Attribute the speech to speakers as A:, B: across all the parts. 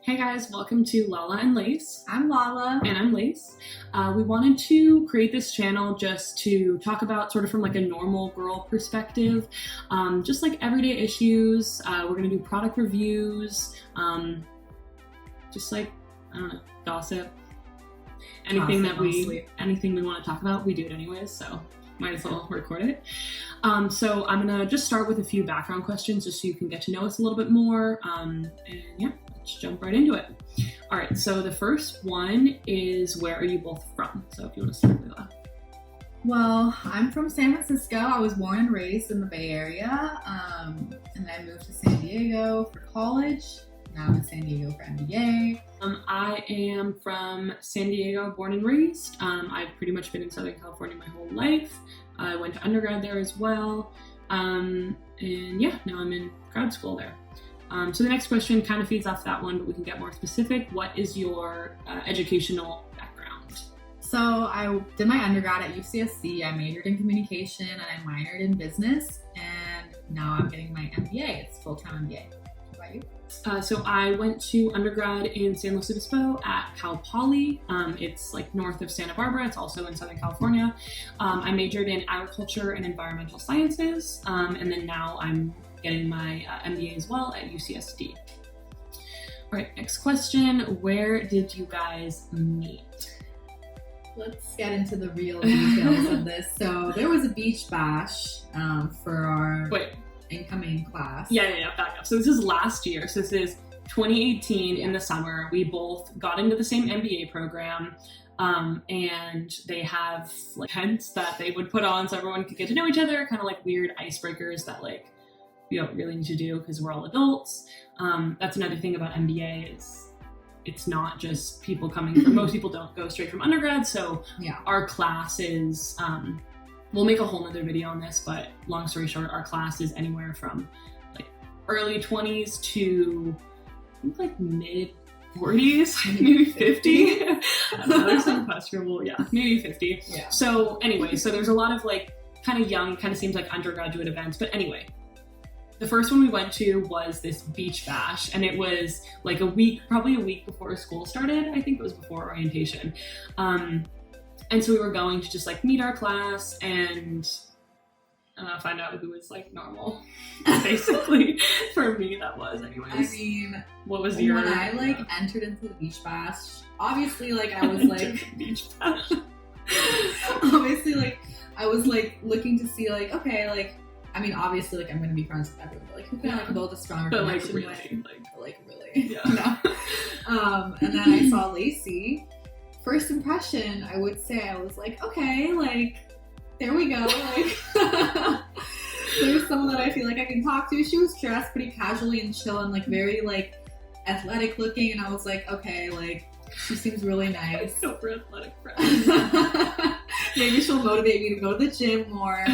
A: Hey guys, welcome to Lala and Lace.
B: I'm Lala.
A: And I'm Lace. We wanted to create this channel just to talk about sort of from like a normal girl perspective, just like everyday issues. We're gonna do product reviews, just like, I don't know, gossip. Anything we want to talk about, we do it anyways, so might as well record it. So I'm gonna just start with a few background questions just so you can get to know us a little bit more. And yeah, let's jump right into it. All right, so the first one is, where are you both from? So if you want to start with that.
B: Well, I'm from San Francisco. I was born and raised in the Bay Area, and then I moved to San Diego for college. Now I'm in San Diego for MBA.
A: I am from San Diego, born and raised. I've pretty much been in Southern California my whole life. I went to undergrad there as well. And yeah, now I'm in grad school there. So the next question kind of feeds off that one, but we can get more specific. What is your educational background?
B: So I did my undergrad at UCSC. I majored in communication and I minored in business. And now I'm getting my MBA. It's full-time MBA. What about you?
A: So I went to undergrad in San Luis Obispo at Cal Poly. It's like north of Santa Barbara. It's also in Southern California. I majored in agriculture and environmental sciences. And then now I'm getting my MBA as well at UCSD. All right, next question. Where did you guys meet?
B: Let's get into the real details of this. So there was a beach bash for our incoming class.
A: Yeah, back up. So this is last year. So this is 2018 in the summer. We both got into the same MBA program. And they have like events that they would put on so everyone could get to know each other, kind of like weird icebreakers that like we don't really need to do because we're all adults. That's another thing about MBA is it's not just people coming from, most people don't go straight from undergrad. So yeah, our class is, we'll make a whole nother video on this, but long story short, our class is anywhere from like early 20s to I think like mid 40s, maybe 50. There's some questionable, yeah, maybe 50. Yeah. So anyway, so there's a lot of like kind of young, kind of seems like undergraduate events, but anyway. The first one we went to was this beach bash, and it was like probably a week before school started. I think it was before orientation. And so we were going to just like meet our class and find out who was like normal. Basically, for me, that was anyways.
B: I mean,
A: what was your...
B: When I like entered into the beach bash, obviously like I was like...
A: beach bash.
B: Obviously like I was like looking to see like, okay, like, I mean, obviously, like, I'm going to be friends with everyone, but, like, who can I build a stronger connection with? Really?
A: Yeah.
B: No. And then I saw Lacey. First impression, I would say, I was like, okay, like, there we go. Like, there's someone that I feel like I can talk to. She was dressed pretty casually and chill and, like, very, like, athletic looking. And I was like, okay, like, she seems really nice.
A: Super athletic friend.
B: Maybe she'll motivate me to go to the gym more.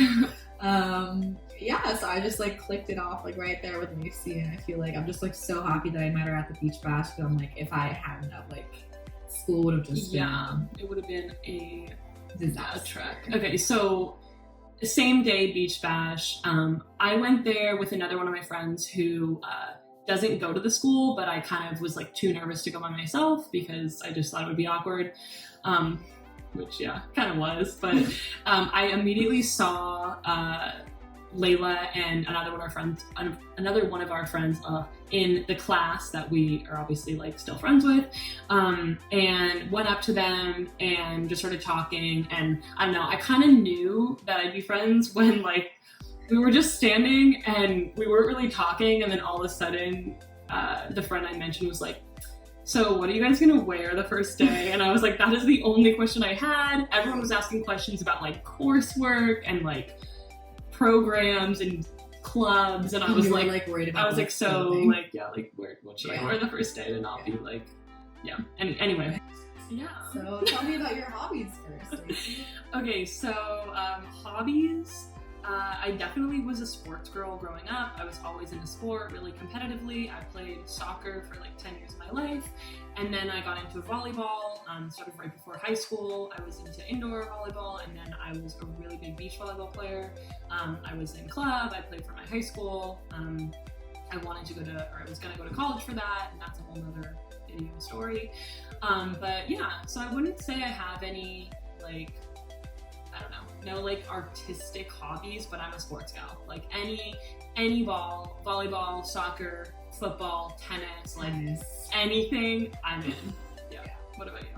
B: Yeah, so I just like clicked it off like right there with Lucy, and I feel like I'm just like so happy that I met her at the beach bash. Because I'm like, if I hadn't have like school would have just been,
A: it would have been a
B: disaster.
A: Trek. Okay, so same day beach bash. I went there with another one of my friends who doesn't go to the school, but I kind of was like too nervous to go by myself because I just thought it would be awkward. Which yeah, kind of was, but I immediately saw Layla and another one of our friends in the class that we are obviously like still friends with, and went up to them and just started talking. And I don't know, I kind of knew that I'd be friends when like we were just standing and we weren't really talking, and then all of a sudden the friend I mentioned was like, so what are you guys gonna wear the first day? And I was like, that is the only question I had. Everyone was asking questions about like coursework and like programs and clubs, and I was like worried about, I was like, so clothing. Like, yeah, like what should I wear the first day to not be like, yeah. Anyway. Yeah.
B: So tell me about your hobbies first.
A: Okay, so hobbies. I definitely was a sports girl growing up. I was always in a sport, really competitively. I played soccer for like 10 years of my life. And then I got into volleyball, sort of right before high school. I was into indoor volleyball, and then I was a really big beach volleyball player. I was in club, I played for my high school. I was gonna go to college for that, and that's a whole nother video story. But yeah, so I wouldn't say I have any, like, I don't know, no like artistic hobbies, but I'm a sports gal. Like any ball, volleyball, soccer, football, tennis, like anything, I'm in. Yeah. What about you?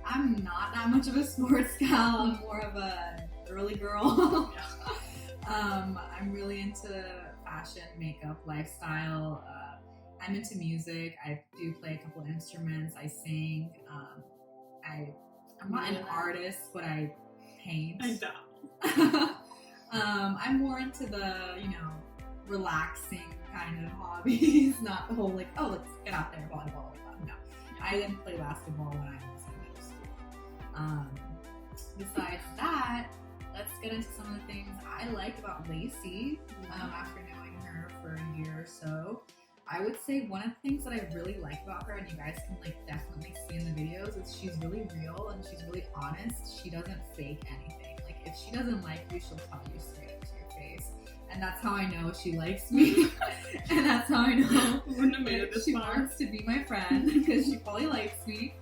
B: I'm not that much of a sports gal. I'm more of a girly girl. I'm really into fashion, makeup, lifestyle. I'm into music. I do play a couple of instruments. I sing. I'm not an artist, but I paint.
A: I don't.
B: I'm more into the, relaxing kind of hobbies, not the whole like, oh, let's get out there, volleyball. No, I didn't play basketball when I was in middle school. Besides that, let's get into some of the things I like about Lacey. After knowing her for a year or so, I would say one of the things that I really like about her, and you guys can like definitely see in the videos, is she's really real and she's really honest. She doesn't fake anything. Like if she doesn't like you, she'll tell you straight up to your face. And that's how I know she likes me. And that's how I know she wants to be my friend, because she probably likes me.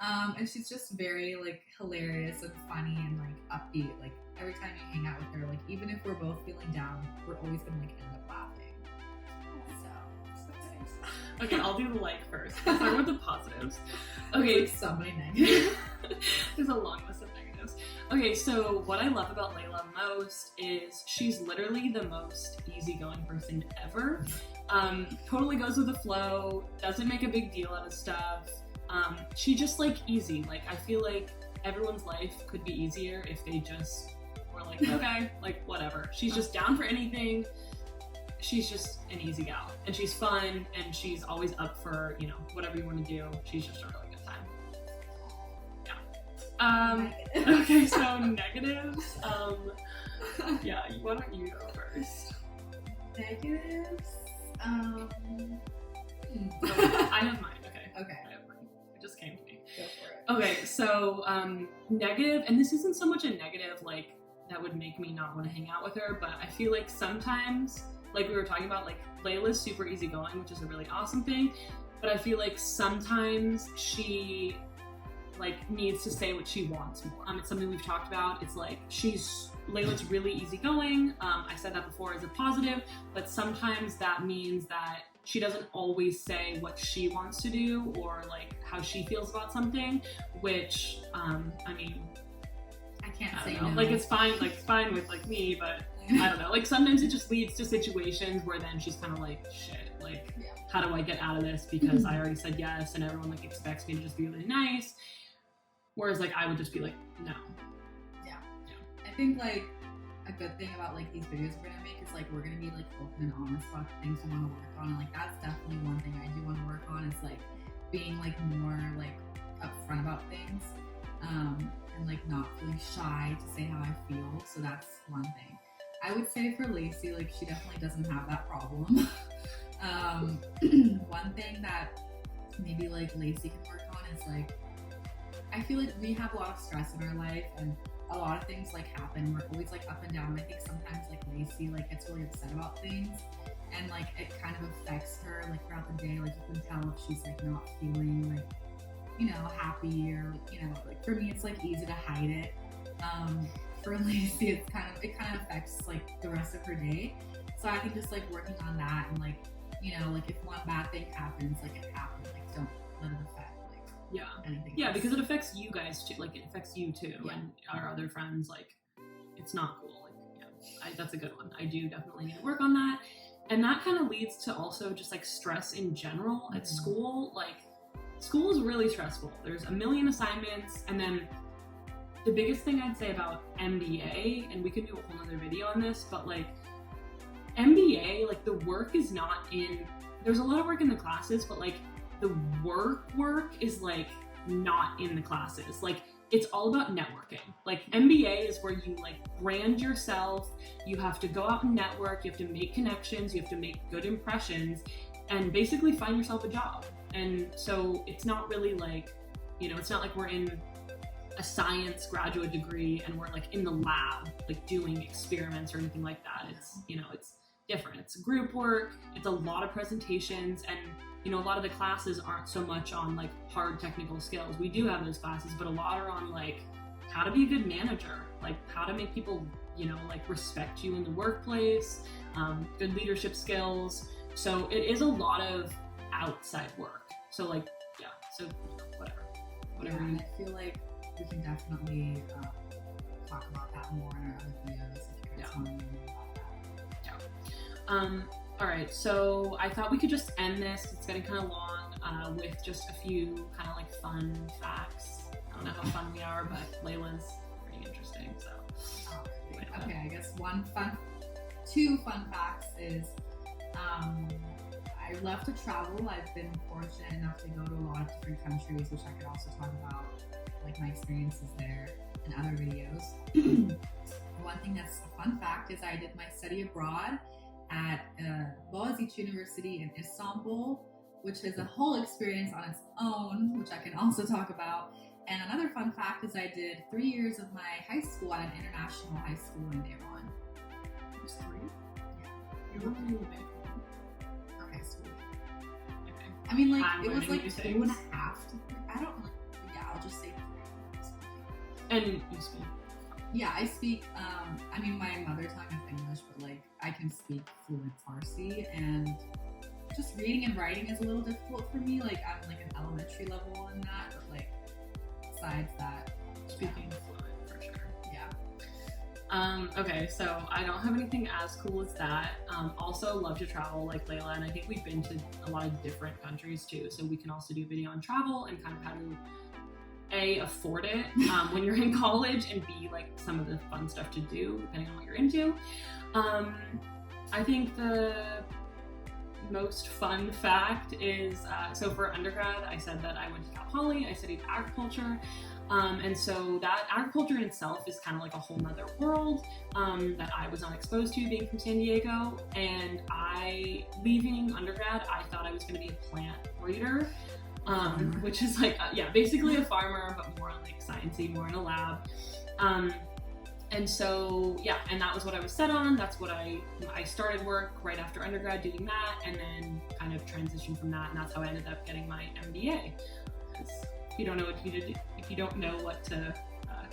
B: And she's just very like hilarious and funny and like upbeat. Like every time you hang out with her, like even if we're both feeling down, we're always gonna like end up laughing.
A: Okay, I'll do the like first. I'll start with the positives. Okay,
B: like so many negatives.
A: There's a long list of negatives. Okay, so what I love about Layla most is she's literally the most easygoing person ever. Totally goes with the flow, doesn't make a big deal out of stuff. She just like easy. Like I feel like everyone's life could be easier if they just were like, okay, like whatever. She's just down for anything. She's just an easy gal, and she's fun, and she's always up for, whatever you want to do. She's just a really good time. Yeah. Okay, so negatives. Yeah, why don't you go first?
B: Negatives?
A: I have mine. Okay. I have mine. It just came to me.
B: Go for it.
A: Okay, so negative, and this isn't so much a negative like that would make me not want to hang out with her, but I feel like sometimes, like we were talking about, like Layla's super easygoing, which is a really awesome thing, but I feel like sometimes she like needs to say what she wants more. It's something we've talked about. It's like Layla's really easygoing. I said that before as a positive, but sometimes that means that she doesn't always say what she wants to do or like how she feels about something, which I mean,
B: I can't say
A: no.
B: no.
A: Like it's fine with like me, but I don't know. Like sometimes it just leads to situations where then she's kind of like, shit, like how do I get out of this? Because I already said yes, and everyone like expects me to just be really nice. Whereas like I would just be like, no.
B: Yeah. I think like a good thing about like these videos we're gonna make is like we're gonna be like open and honest about the things we want to work on. And like that's definitely one thing I do want to work on, is like being like more like upfront about things. And like not feeling shy to say how I feel. So that's one thing. I would say for Lacey, like she definitely doesn't have that problem. One thing that maybe like Lacey can work on is like, I feel like we have a lot of stress in our life and a lot of things like happen. We're always like up and down. I think sometimes like Lacey like gets really upset about things, and like it kind of affects her like throughout the day. Like you can tell if she's like not feeling like, happy, or like for me it's like easy to hide it. For Lacey it kind of affects like the rest of her day. So I think just like working on that, and like like if one bad thing happens, like it happened, like don't let it affect like anything else.
A: Because it affects you guys too. Like it affects you too, and our other friends. Like it's not cool. Like that's a good one. I do definitely need to work on that, and that kind of leads to also just like stress in general at school. Like school is really stressful. There's a million assignments, and then the biggest thing I'd say about MBA, and we could do a whole other video on this, but like MBA, like the work is not in, there's a lot of work in the classes, but like the work is like not in the classes. Like it's all about networking. Like MBA is where you like brand yourself, you have to go out and network, you have to make connections, you have to make good impressions, and basically find yourself a job. And so it's not really like, it's not like we're in a science graduate degree and we're like in the lab, like doing experiments or anything like that. It's, it's different. It's group work. It's a lot of presentations. And a lot of the classes aren't so much on like hard technical skills. We do have those classes, but a lot are on like how to be a good manager, like how to make people, like respect you in the workplace, good leadership skills. So it is a lot of outside work. So like, yeah, so whatever.
B: Yeah, and I feel like we can definitely talk about that more in our other videos if you guys want to know more about that.
A: Yeah. All right, so I thought we could just end this. It's getting kind of long with just a few kind of like fun facts. I don't know how fun we are, but Layla's pretty interesting. So,
B: okay, I guess two fun facts is I love to travel. I've been fortunate enough to go to a lot of different countries, which I could also talk about, like my experiences there in other videos. One thing that's a fun fact is I did my study abroad at Boğaziçi University in Istanbul, which is a whole experience on its own, which I can also talk about. And another fun fact is I did 3 years of my high school at an international high school in Iran.
A: Just 3?
B: Yeah.
A: You're really big.
B: For high school.
A: Okay.
B: I mean, like,
A: I'm
B: it was like
A: learning new
B: 2.5
A: things.
B: I don't know. Yeah, I'll just say 3.
A: And you speak.
B: Yeah, I speak, I mean, my mother tongue is English, but like, I can speak fluent Farsi, and just reading and writing is a little difficult for me. Like, I'm like an elementary level in that, but like, besides that,
A: Speaking fluent for sure.
B: yeah.
A: Okay, so I don't have anything as cool as that. Also love to travel like Layla, and I think we've been to a lot of different countries too, so we can also do a video on travel and kind of how to A, afford it when you're in college, and B, like some of the fun stuff to do depending on what you're into. I think the most fun fact is, so for undergrad, I said that I went to Cal Poly, I studied agriculture. And so that agriculture in itself is kind of like a whole nother world that I was not exposed to being from San Diego. And leaving undergrad, I thought I was going to be a plant breeder, which is like, basically a farmer, but more like sciencey, more in a lab. And so, and that was what I was set on. That's what I started work right after undergrad doing that, and then kind of transitioned from that. And that's how I ended up getting my MBA. Because if you don't know what to do, if you don't know what to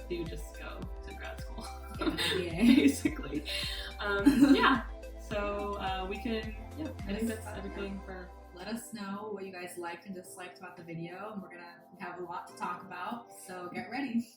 A: do, just go to grad school.
B: MBA.
A: Basically. So we can, I think that's everything for.
B: Let us know what you guys liked and disliked about the video, and we have a lot to talk about, so get ready.